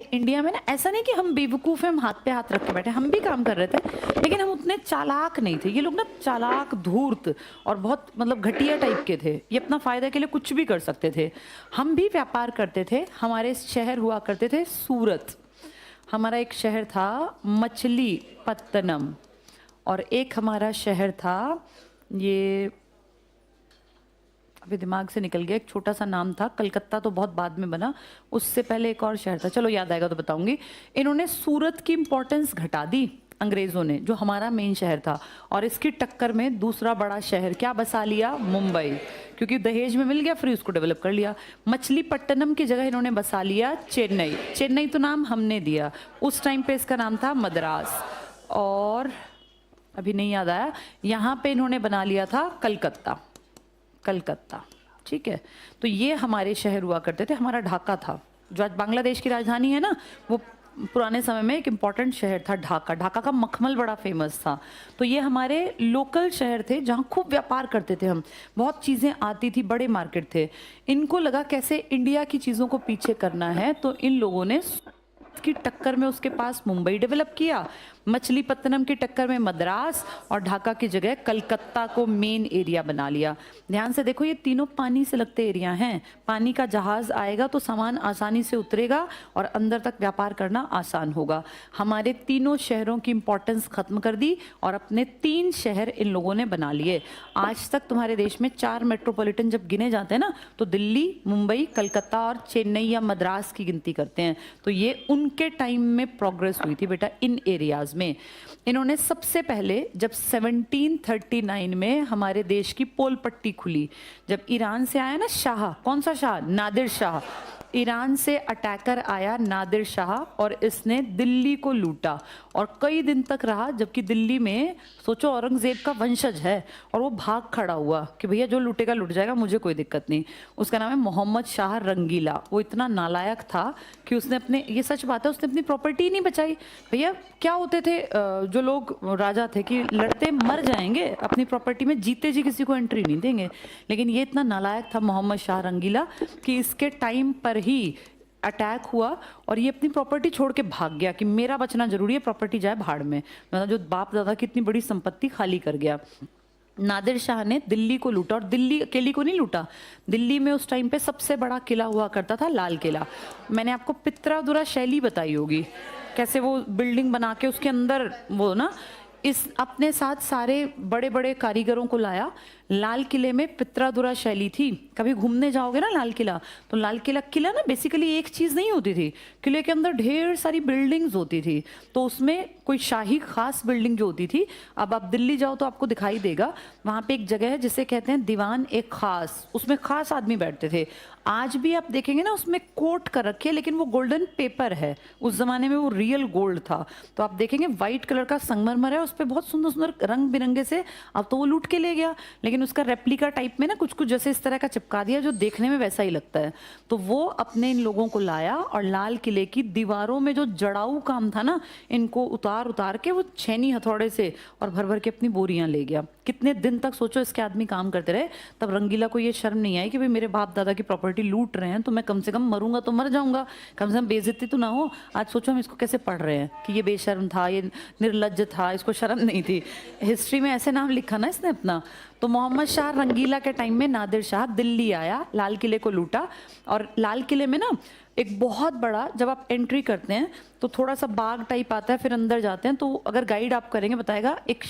India में ना ऐसा नहीं कि हम बेवकूफ़ हैं, हम हाथ पे हाथ रख के बैठे, हम भी काम कर रहे थे, लेकिन हम उतने चालाक नहीं थे। ये लोग ना चालाक, धूर्त और बहुत मतलब घटिया टाइप के थे। ये अपना फ़ायदा के लिए कुछ भी कर सकते थे। हम भी व्यापार करते थे। हमारे शहर हुआ करते थे सूरत, हमारा एक शहर था मछलीपत्तनम, और एक हमारा शहर था, ये अभी दिमाग से निकल गया, एक छोटा सा नाम था, कलकत्ता तो बहुत बाद में बना, उससे पहले एक और शहर था, चलो याद आएगा तो बताऊंगी। इन्होंने सूरत की इंपॉर्टेंस घटा दी अंग्रेजों ने, जो हमारा मेन शहर था, और इसकी टक्कर में दूसरा बड़ा शहर क्या बसा लिया, मुंबई, क्योंकि दहेज में मिल गया फ्री, उसको डेवलप कर लिया। मछलीपट्टनम की जगह इन्होंने बसा लिया चेन्नई। चेन्नई तो नाम हमने दिया, उस टाइम पे इसका नाम था मद्रास, और अभी नहीं याद आया, यहाँ पे इन्होंने बना लिया था कलकत्ता। कलकत्ता, ठीक है। तो ये हमारे शहर हुआ करते थे। हमारा ढाका था, जो आज बांग्लादेश की राजधानी है ना, वो पुराने समय में एक इम्पॉर्टेंट शहर था ढाका। ढाका का मखमल बड़ा फेमस था। तो ये हमारे लोकल शहर थे जहाँ खूब व्यापार करते थे हम, बहुत चीज़ें आती थी, बड़े मार्केट थे। इनको लगा कैसे इंडिया की चीज़ों को पीछे करना है, तो इन लोगों ने की टक्कर में उसके पास मुंबई डेवलप किया, मछलीपत्तनम की टक्कर में मद्रास, और ढाका की जगह कलकत्ता को मेन एरिया बना लिया। ध्यान से देखो, ये तीनों पानी से लगते एरिया हैं। पानी का जहाज आएगा तो सामान आसानी से उतरेगा और अंदर तक व्यापार करना आसान होगा। हमारे तीनों शहरों की इंपॉर्टेंस खत्म कर दी और अपने 3 शहर इन लोगों ने बना लिए। आज तक तुम्हारे देश में 4 मेट्रोपॉलिटन जब गिने जाते हैं ना, तो दिल्ली, मुंबई, कलकत्ता और चेन्नई या मद्रास की गिनती करते हैं। तो ये उनके टाइम में प्रोग्रेस हुई थी बेटा इन एरियाज में। इन्होंने सबसे पहले जब 1739 में हमारे देश की पोल पट्टी खुली, जब ईरान से आया ना शाह, कौन सा शाह, नादिर शाह, ईरान से अटैकर आया नादिर शाह, और इसने दिल्ली को लूटा और कई दिन तक रहा, जबकि दिल्ली में सोचो औरंगजेब का वंशज है और वो भाग खड़ा हुआ कि भैया जो लूटेगा लूट जाएगा, मुझे कोई दिक्कत नहीं। उसका नाम है मोहम्मद शाह रंगीला। वो इतना नालायक था कि उसने अपने, ये सच बात है, उसने अपनी प्रॉपर्टी नहीं बचाई। भैया क्या होते थे जो लोग राजा थे कि लड़ते मर जाएंगे, अपनी प्रॉपर्टी में जीते जी किसी को एंट्री नहीं देंगे। लेकिन ये इतना नालायक था मोहम्मद शाह रंगीला कि इसके टाइम पर ही अटैक हुआ और ये अपनी प्रॉपर्टी छोड़ के भाग गया कि मेरा बचना जरूरी है, प्रॉपर्टी जाए भाड़ में। मतलब जो बाप दादा की इतनी बड़ी संपत्ति खाली कर गया। नादिर शाह ने दिल्ली को लूटा, और दिल्ली अकेली को नहीं लूटा, दिल्ली में उस टाइम पे सबसे बड़ा किला हुआ करता था लाल किला। मैंने आपको पित्रादुरा शैली बताई होगी, कैसे वो बिल्डिंग बना के उसके अंदर वो ना, इस अपने साथ सारे बड़े बड़े कारीगरों को लाया। लाल किले में पित्रादुरा शैली थी। कभी घूमने जाओगे ना लाल किला, तो लाल किला किला ना बेसिकली एक चीज़ नहीं होती थी, किले के अंदर ढेर सारी बिल्डिंग्स होती थी। तो उसमें कोई शाही खास बिल्डिंग जो होती थी, अब आप दिल्ली जाओ तो आपको दिखाई देगा, वहाँ पे एक जगह है जिसे कहते हैं दीवान एक खास, उसमें खास आदमी बैठते थे। आज भी आप देखेंगे ना उसमें कोट कर रखे, लेकिन वो गोल्डन पेपर है, उस जमाने में वो रियल गोल्ड था। तो आप देखेंगे व्हाइट कलर का संगमरमर है, उस पर बहुत सुंदर सुंदर रंग बिरंगे से, अब तो वो लूट के ले गया, लेकिन उसका रेप्लिका टाइप में ना कुछ कुछ जैसे इस तरह का चिपका दिया जो देखने में वैसा ही लगता है। तो वो अपने इन लोगों को लाया और लाल किले की दीवारों में जो जड़ाऊ काम था ना, इनको उतार उतार के वो छेनी हथौड़े से और भर भर के अपनी बोरियां ले गया। कितने दिन तक सोचो इसके आदमी काम करते रहे। तब रंगीला को ये शर्म नहीं आई कि भाई मेरे बाप दादा की प्रॉपर्टी लूट रहे हैं, तो मैं कम से कम मरूंगा तो मर जाऊंगा, कम से कम बेइज्जती तो ना हो। आज सोचो हम इसको कैसे पढ़ रहे हैं कि ये बेशर्म था, ये निर्लज्ज था, इसको शर्म नहीं थी। हिस्ट्री में ऐसे नाम लिखा ना इसने अपना। तो मोहम्मद शाह रंगीला के टाइम में नादिर शाह दिल्ली आया, लाल किले को लूटा, और लाल किले में ना एक बहुत बड़ा, जब आप एंट्री करते हैं तो थोड़ा सा बाग टाइप आता है, फिर अंदर जाते हैं तो अगर गाइड आप करेंगे बताएगा, एक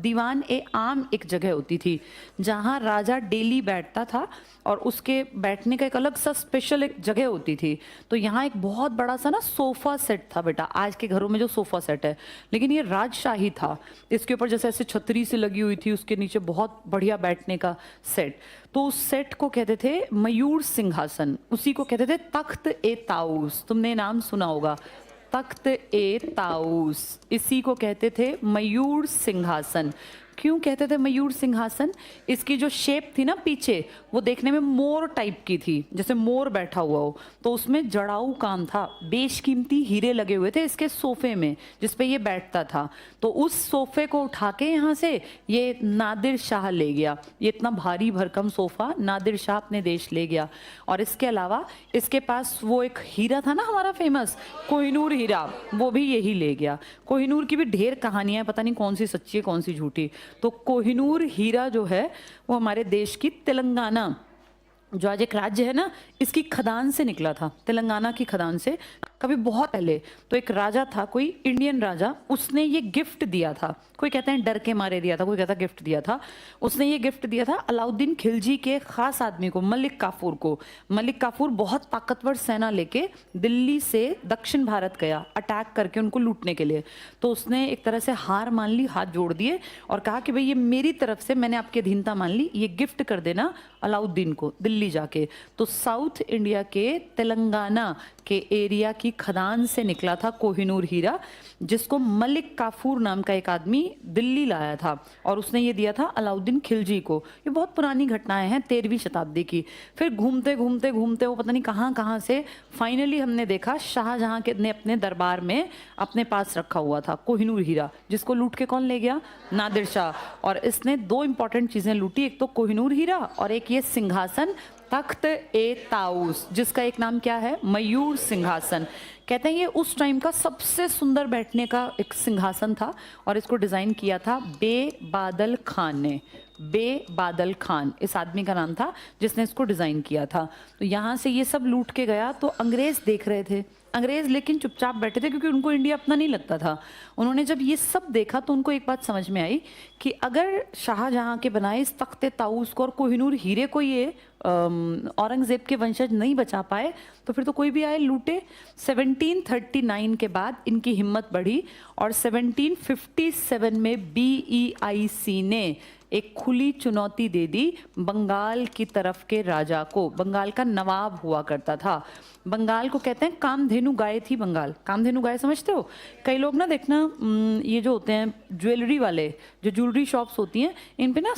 दीवान ए आम एक जगह होती थी जहाँ राजा डेली बैठता था, और उसके बैठने का एक अलग सा स्पेशल एक जगह होती थी। तो यहाँ एक बहुत बड़ा सा ना सोफा सेट था बेटा, आज के घरों में जो सोफा सेट है, लेकिन ये राजशाही था। इसके ऊपर जैसे ऐसे छतरी से लगी हुई थी, उसके नीचे बहुत बढ़िया बैठने का सेट। तो उस सेट को कहते थे मयूर सिंहासन, उसी को कहते थे तख्त ए ताऊस। तुमने नाम सुना होगा, तख्त ए ताऊस, इसी को कहते थे मयूर सिंहासन। क्यों कहते थे मयूर सिंहासन? इसकी जो शेप थी ना पीछे, वो देखने में मोर टाइप की थी, जैसे मोर बैठा हुआ हो। तो उसमें जड़ाऊ काम था, बेशकीमती हीरे लगे हुए थे इसके सोफे में जिसपे ये बैठता था। तो उस सोफे को उठा के यहाँ से ये नादिर शाह ले गया। ये इतना भारी भरकम सोफा नादिर शाह अपने देश ले गया। और इसके अलावा इसके पास वो एक हीरा था ना हमारा फेमस कोहिनूर हीरा, वो भी यही ले गया। कोहिनूर की भी ढेर कहानियां, पता नहीं कौन सी सच्ची है कौन सी झूठी। तो कोहिनूर हीरा जो है वो हमारे देश की तेलंगाना, जो आज एक राज्य है ना, इसकी खदान से निकला था, तेलंगाना की खदान से। कभी बहुत पहले तो एक राजा था, कोई इंडियन राजा, उसने ये गिफ्ट दिया था। कोई कहते हैं डर के मारे दिया था, कोई कहता गिफ्ट दिया था। उसने ये गिफ्ट दिया था अलाउद्दीन खिलजी के खास आदमी को, मलिक काफूर को। मलिक काफूर बहुत ताकतवर सेना लेके दिल्ली से दक्षिण भारत गया अटैक करके उनको लूटने के लिए। तो उसने एक तरह से हार मान ली, हाथ जोड़ दिए और कहा कि भाई ये मेरी तरफ से, मैंने आपकी अधीनता मान ली, ये गिफ्ट कर देना अलाउद्दीन को दिल्ली जाके। तो साउथ इंडिया के तेलंगाना के एरिया की खदान से निकला था कोहिनूर हीरा, जिसको मलिक काफूर नाम का एक आदमी दिल्ली लाया था और उसने ये दिया था अलाउद्दीन खिलजी को। ये बहुत पुरानी घटनाएं हैं 13वीं शताब्दी की। फिर घूमते घूमते घूमते वो पता नहीं कहाँ कहाँ से फाइनली हमने देखा शाहजहां के ने अपने दरबार में अपने पास रखा हुआ था कोहिनूर हीरा, जिसको लूट के कौन ले गया? नादिर शाह। और इसने दो इंपॉर्टेंट चीजें लूटी, एक तो कोहिनूर हीरा और एक ये सिंहासन तख्त ए ताऊस, जिसका एक नाम क्या है? मयूर सिंहासन। कहते हैं ये उस टाइम का सबसे सुंदर बैठने का एक सिंहासन था और इसको डिजाइन किया था बे बादल खान ने। बे बादल खान इस आदमी का नाम था जिसने इसको डिजाइन किया था। तो यहाँ से ये सब लूट के गया तो अंग्रेज देख रहे थे, अंग्रेज लेकिन चुपचाप बैठे थे क्योंकि उनको इंडिया अपना नहीं लगता था। उन्होंने जब ये सब देखा तो उनको एक बात समझ में आई कि अगर शाहजहां के बनाए इस तख्ते ताऊस को और कोहिनूर हीरे को ये औरंगजेब के वंशज नहीं बचा पाए तो फिर तो कोई भी आए लूटे। 1739 के बाद इनकी हिम्मत बढ़ी और 1757 में BEIC ने एक खुली चुनौती दे दी बंगाल की तरफ के राजा को। बंगाल का नवाब हुआ करता था। बंगाल को कहते हैं कामधेनु गाय थी बंगाल। कामधेनु गाय समझते हो? कई लोग ना देखना ये जो होते हैं ज्वेलरी वाले, जो ज्वेलरी शॉप्स होती हैं, इन पे ना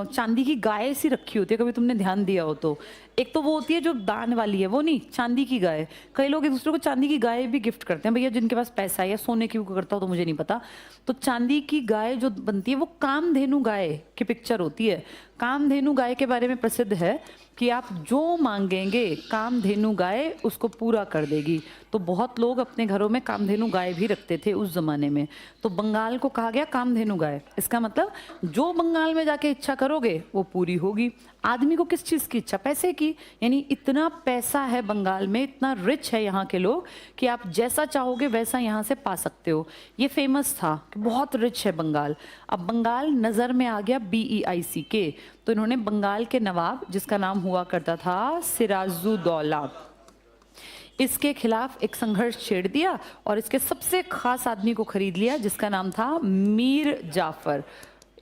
चांदी की गाय सी रखी होती है, कभी तुमने ध्यान दिया हो तो। एक तो वो होती है जो दान वाली है, वो नहीं, चांदी की गाय। कई लोग एक दूसरे को चांदी की गाय भी गिफ्ट करते हैं, भैया जिनके पास पैसा है, या सोने की करता हो तो मुझे नहीं पता। तो चांदी की गाय जो बनती है वो कामधेनु गाय की पिक्चर होती है। कामधेनु गाय के बारे में प्रसिद्ध है कि आप जो मांगेंगे कामधेनु गाय उसको पूरा कर देगी। तो बहुत लोग अपने घरों में कामधेनु गाय भी रखते थे उस जमाने में। तो बंगाल को कहा गया कामधेनु गाय। इसका मतलब जो बंगाल में जाके इच्छा करोगे वो पूरी होगी। आदमी को किस चीज़ की इच्छा? पैसे की। यानी इतना पैसा है बंगाल में, इतना रिच है यहाँ के लोग कि आप जैसा चाहोगे वैसा यहाँ से पा सकते हो। ये फेमस था कि बहुत रिच है बंगाल। अब बंगाल नज़र में आ गया BEIC के, तो इन्होंने बंगाल के नवाब, जिसका नाम हुआ करता था सिराजुद्दौला, इसके खिलाफ एक संघर्ष छेड़ दिया और इसके सबसे खास आदमी को खरीद लिया जिसका नाम था मीर जाफर।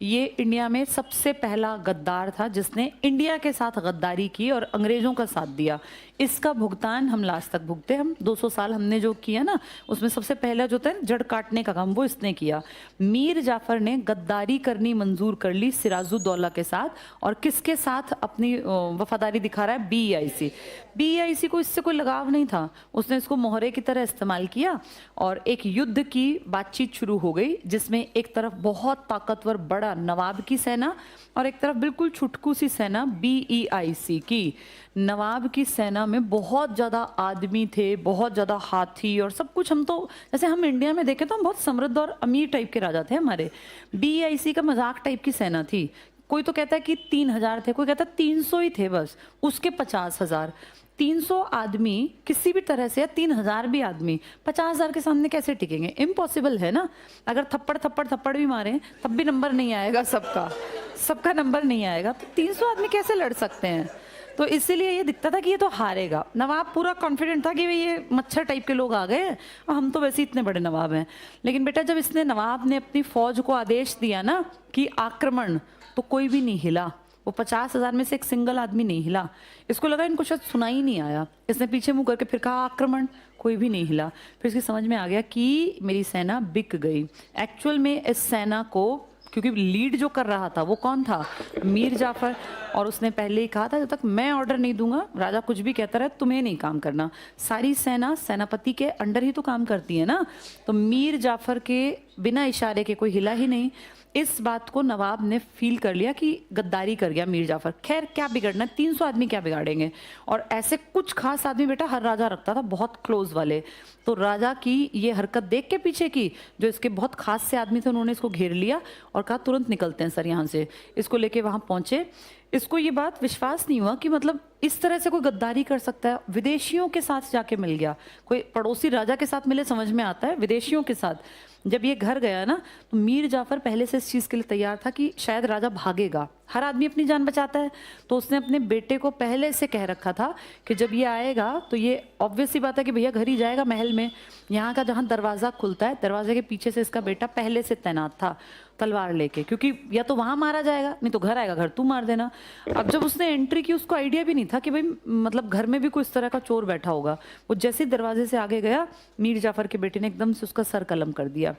ये इंडिया में सबसे पहला गद्दार था जिसने इंडिया के साथ गद्दारी की और अंग्रेजों का साथ दिया। इसका भुगतान हम लास्ट तक भुगते। हम 200 साल हमने जो किया ना, उसमें सबसे पहला जो था जड़ काटने का काम वो इसने किया। मीर जाफर ने गद्दारी करनी मंजूर कर ली सिराजुद्दौला के साथ। और किसके साथ अपनी वफादारी दिखा रहा है? BEIC। BEIC को इससे कोई लगाव नहीं था, उसने इसको मोहरे की तरह इस्तेमाल किया और एक युद्ध की बातचीत शुरू हो गई जिसमें एक तरफ बहुत ताकतवर बड़ा नवाब की सेना और एक तरफ बिल्कुल छुटकू सी सेना BEIC की। नवाब की सेना में बहुत ज़्यादा आदमी थे, बहुत ज़्यादा हाथी और सब कुछ। हम तो जैसे हम इंडिया में देखें तो हम बहुत समृद्ध और अमीर टाइप के राजा थे हमारे। BEIC का मजाक टाइप की सेना थी। कोई तो कहता है कि 3000 थे, कोई कहता है 300 ही थे बस, उसके 50,000। 300 आदमी किसी भी तरह से, या 3000 भी आदमी 50,000 के सामने कैसे टिकेंगे? इम्पॉसिबल है ना। अगर थप्पड़ थप्पड़ थप्पड़ भी मारें तब भी नंबर नहीं आएगा, सबका नंबर नहीं आएगा। तो 300 आदमी कैसे लड़ सकते हैं? तो इसीलिए ये दिखता था कि ये तो हारेगा। नवाब पूरा कॉन्फिडेंट था कि भाई ये मच्छर टाइप के लोग आ गए हैं और हम तो वैसे इतने बड़े नवाब हैं। लेकिन बेटा जब इसने नवाब ने अपनी फौज को आदेश दिया ना कि आक्रमण, तो कोई भी नहीं हिला। वो 50,000 में से एक सिंगल आदमी नहीं हिला। इसको लगा इनको शायद सुना ही नहीं आया। इसने पीछे मुंह करके फिर कहा आक्रमण, कोई भी नहीं हिला। फिर इसकी समझ में आ गया कि मेरी सेना बिक गई। एक्चुअल में इस सेना को क्योंकि लीड जो कर रहा था वो कौन था, मीर जाफर। और उसने पहले ही कहा था जब तक मैं ऑर्डर नहीं दूंगा राजा कुछ भी कहता रहे तुम्हें नहीं काम करना। सारी सेना सेनापति के अंडर ही तो काम करती है ना। तो मीर जाफर के बिना इशारे के कोई हिला ही नहीं। इस बात को नवाब ने फील कर लिया कि गद्दारी कर गया मीर जाफर। खैर क्या बिगड़ना है, 300 आदमी क्या बिगाड़ेंगे। और ऐसे कुछ खास आदमी बेटा हर राजा रखता था, बहुत क्लोज वाले। तो राजा की ये हरकत देख के पीछे की जो इसके बहुत खास से आदमी थे उन्होंने इसको घेर लिया और कहा तुरंत निकलते हैं सर यहाँ से। इसको लेके वहां पहुंचे। इसको ये बात विश्वास नहीं हुआ कि मतलब इस तरह से कोई गद्दारी कर सकता है। विदेशियों के साथ जाके मिल गया, कोई पड़ोसी राजा के साथ मिले समझ में आता है, विदेशियों के साथ जब ये घर गया ना तो मीर जाफर पहले से इस चीज़ के लिए तैयार था कि शायद राजा भागेगा। हर आदमी अपनी जान बचाता है। तो उसने अपने बेटे को पहले से कह रखा था कि जब ये आएगा तो ये ऑब्वियस सी बात है कि भैया घर ही जाएगा महल में। यहाँ का जहाँ दरवाज़ा खुलता है दरवाजे के पीछे से इसका बेटा पहले से तैनात था तलवार लेके, क्योंकि या तो वहां मारा जाएगा नहीं तो घर आएगा, घर तू मार देना। अब जब उसने एंट्री की उसको आइडिया भी नहीं था कि भाई मतलब घर में भी कोई इस तरह का चोर बैठा होगा। वो जैसे ही दरवाजे से आगे गया मीर जाफर के बेटे ने एकदम से उसका सर कलम कर दिया।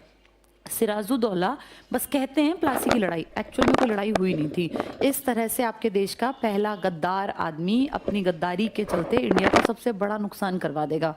सिराजुद्दौला बस कहते हैं प्लासी की लड़ाई, एक्चुअल में कोई लड़ाई हुई नहीं थी। इस तरह से आपके देश का पहला गद्दार आदमी अपनी गद्दारी के चलते इंडिया को सबसे बड़ा नुकसान करवा देगा।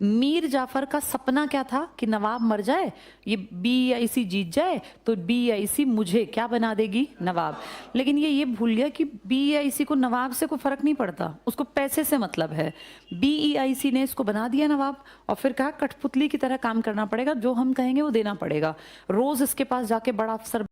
मीर जाफर का सपना क्या था कि नवाब मर जाए, ये BEIC जीत जाए तो BEIC मुझे क्या बना देगी, नवाब। लेकिन ये भूल गया कि BEIC को नवाब से कोई फर्क नहीं पड़ता, उसको पैसे से मतलब है। BEIC ने इसको बना दिया नवाब और फिर कहा कठपुतली की तरह काम करना पड़ेगा, जो हम कहेंगे वो देना पड़ेगा। रोज इसके पास जाके बड़ा अफसर